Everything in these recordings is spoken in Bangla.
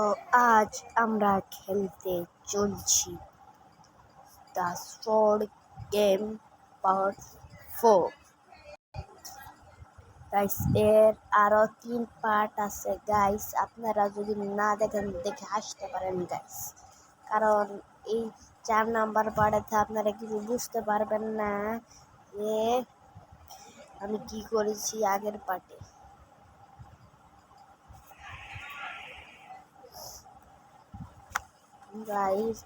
তো আজ আমরা খেলতে চলছি the squad game part 4। Guys, এর আরো 3 পার্ট আছে গাইস। আপনারা যদি না দেখেন দেখে আসতে পারেন গাইস, কারণ এই 4 নাম্বার পার্টে আপনারা কিছু বুঝতে পারবেন না যে আমি কি করেছি আগের পার্টে। গাইস,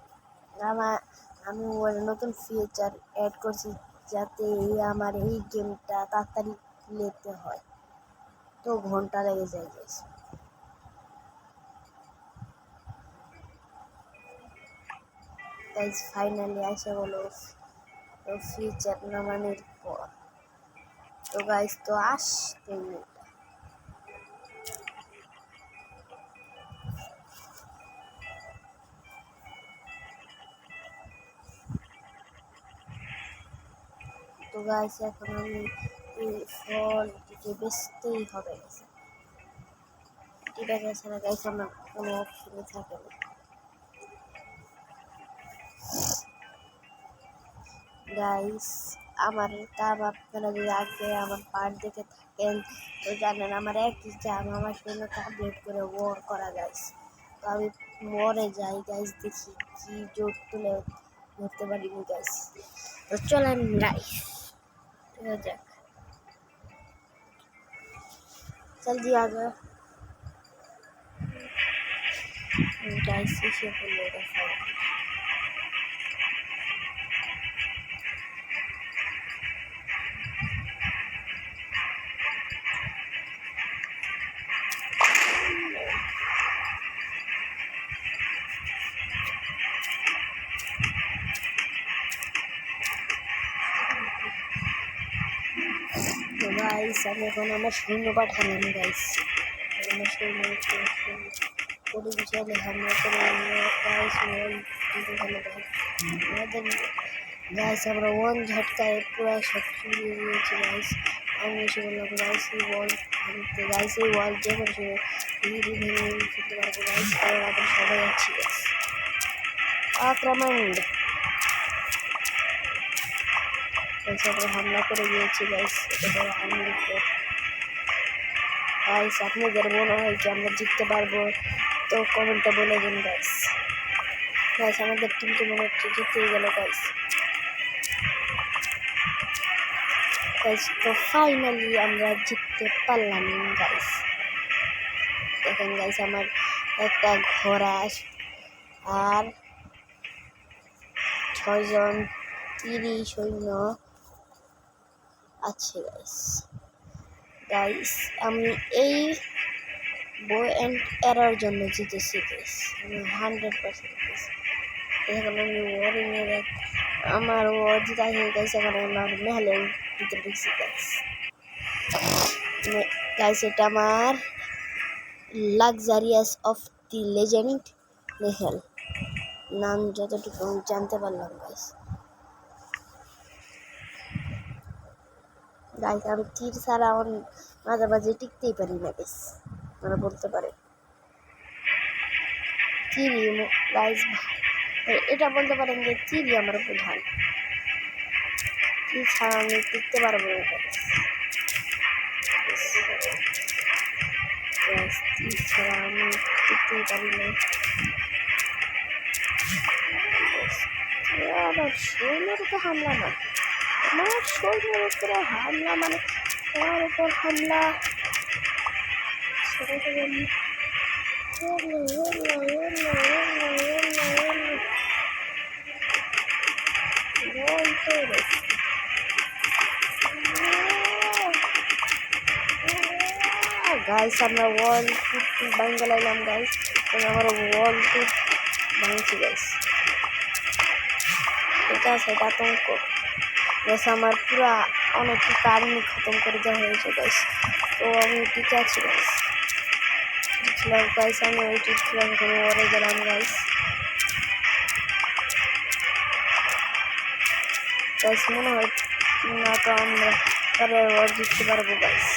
আমি নতুন ফিচার অ্যাড করছি যাতে আমার এই গেমটা তাড়াতাড়ি প্লেতে হয়, তো ঘন্টা লেগে যায় গাইস। গাইস ফাইনালি আসে বলো ফিচার নামানোর পর। তো গাইস তো আসতে তো গাইস এখন আমি এই ফলটিকে বেচতেই হবে গাইস। এটা গেছে না গাইস, আমার কোনো অপশনে থাকে না গাইস। আমার আপনারা যদি আগে আমার পার্ট দেখে থাকেন তো জানেন আমার একই জাম আমার সঙ্গে কমপ্লিট করে ওয়ার করা গাইস। তো আমি মরে যাই গাইস, দেখি কি জোর তুলে ধরতে পারিনি গাইস। তো চলেন গাইস, যাক জলদি आ जाओ गाइस। इसे बोलेगा তো গাইস আমি এখন আমার সৈন্য পাঠালাম গাইস। আমার সৈন্য করে বিশালে হামলা করে গাইস আমাদের গাইস আমরা ওয়ান ঝটকায় পুরো সব চুরিয়ে দিয়েছি গাইস। আমি এসে বললাম গাইস এই ওয়াল ভাঙতে, গাইস এই ওয়াল যে কোনো সময় ভেঙে ফেলতে পারবো গাইস, কারণ আমরা সবাই আছি গাইস। আক্রমণ গাইস, আমরা হামলা করে দিয়েছি গাইস। এটা গাইস আপনাদের মনে হয় কি আমরা জিততে পারবো? তো কমেন্টে বলে দিন গাইস। গাইস আমাদের টিমকে মনে হচ্ছে জিতেই গেল গাইস। গাইস তো ফাইনালি আমরা জিততে পারলাম গাইস। দেখেন গাইস আমার একটা ঘোড়া আর 6 জন 30 সৈন্য আছে গাইস। গাইস আমি এই বো অ্যান্ড এরার জন্য জিতেছি গাইস, আমি 100% এখন আমি ওয়ারিং এর আমার ও জিতা হয়ে গেছে। এখন আমার মেহেলের ভিতরে ঢুকছি গাইস। গাইস এটা আমার লাক্সারিয়াস অফ দি লেজেন্ড মেহেল নাম যতটুকু আমি জানতে পারলাম গাইস। গাইস আমি তীর ছাড়া মাঝে মাঝে টিকতেই পারি না গাইস, আপনারা বলতে পারে তীরই গাইস। এটা বলতে পারেন যে তীরই আমার প্রধান, তীর ছাড়া আমি টিকতে পারবো না গাইস। তীর ছাড়া আমি টিকতেই পারি না। আমার সৈন্যের উপর হামলা না, আমার সৈন্যের উপরে হামলা মানে আমার উপর হামলা। গাইস আমরা ওয়াল ভাঙতে লাগলাম গাইস, আমার ওয়াল ভাঙছি গাইস। এটা আছে আতঙ্ক গাইস, আমার পুরা অনেক আর্মি খতম করে দেওয়া হয়েছে গাইস। তো আমি টিকে আছি গাইস। গাইস আমি ওই টিকলাম করে ওরে গেলাম গাইস। গাইস মনে হয় না তো আমরা পরে ওর জিততে পারবো গাইস।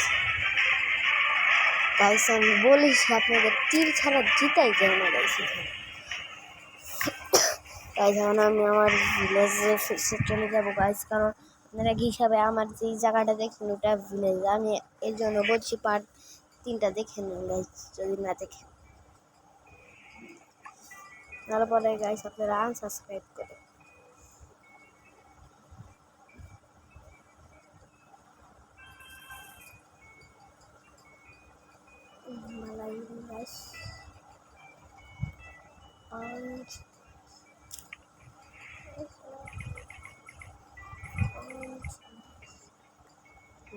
গাইস আমি বলিস আপনাদের তীর ছাড়া জিতাই যায় না গাইস। গাইস এখন আমি আমার ভিলেজে ফিরতে চলে যাবো গাইস, কারণ আপনারা কি হিসাবে আমার যেই জায়গাটা দেখছেন ওটা ভিলেজ। আমি এর জন্য বলছি পার্ট 3টা দেখে নিন গাইস, যদি না দেখেন। তারপরে গাইস আপনারা আনসাবস্ক্রাইব করেন। মালাই গাইস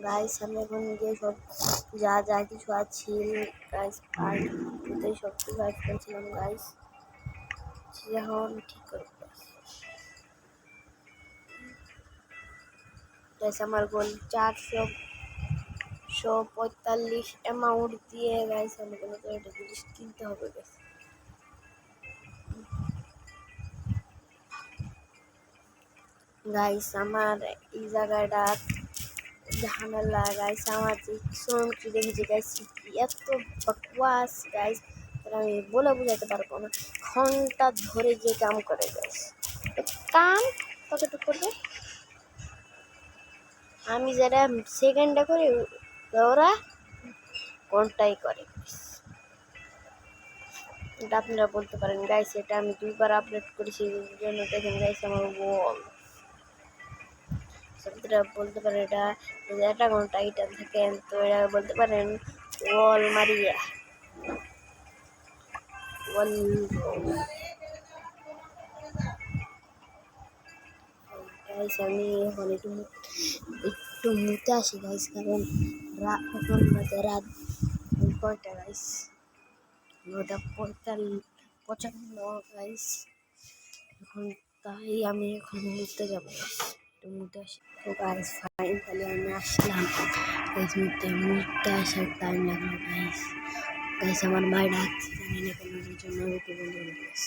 গাইস আমি এখন যে সব যা যা কিছু আছে গাইস পার্ট 2তে সব কিছু গাইস করেছিলাম গাইস, এখন ঠিক করে গাইস আমার গোল 445 অ্যামাউন্ট দিয়ে গাইস আমি কোনো তো এটা জিনিস কিনতে হবে গাইস। গাইস আমার এই জায়গাটা ঝামেলা গাইস, আমার যে শ্রমটি দেখেছি গাইস এত বকওয়াস গাইস, আমি বলে বোঝাতে পারবো না। ঘন্টা ধরে যে কাম করে গাইস, কাম কতটুকু করবে, আমি যারা সেকেন্ডে করি ওরা ঘন্টাই করে। এটা আপনারা বলতে পারেন গাইস, এটা আমি 2বার আপলোড করেছি এই জন্য দেখেন গাইস আমার ওয়াল আপনারা বলতে পারেন এটা 1 ঘন্টা এটা থাকেন, তো এটা বলতে পারেন ওয়াল মারিয়া ওয়াল। গাইস আমি এখন একটু মুতে আসি গাইস, কারণ এখন বাজে রাত কয়টা গাইস, 9:55 গাইস এখন, তাই আমি এখন মুতে যাবো গাইস, একটু মুতে আসি। তো গাইস ফাইনালি আমি আসলাম গাইস, মুতে আসার টাইম লাগলো গাইস। গাইস আমার মায়ের ডাকছে, জানি না কেন জন্য আমি একটু বন্ধ করে দিয়েছি।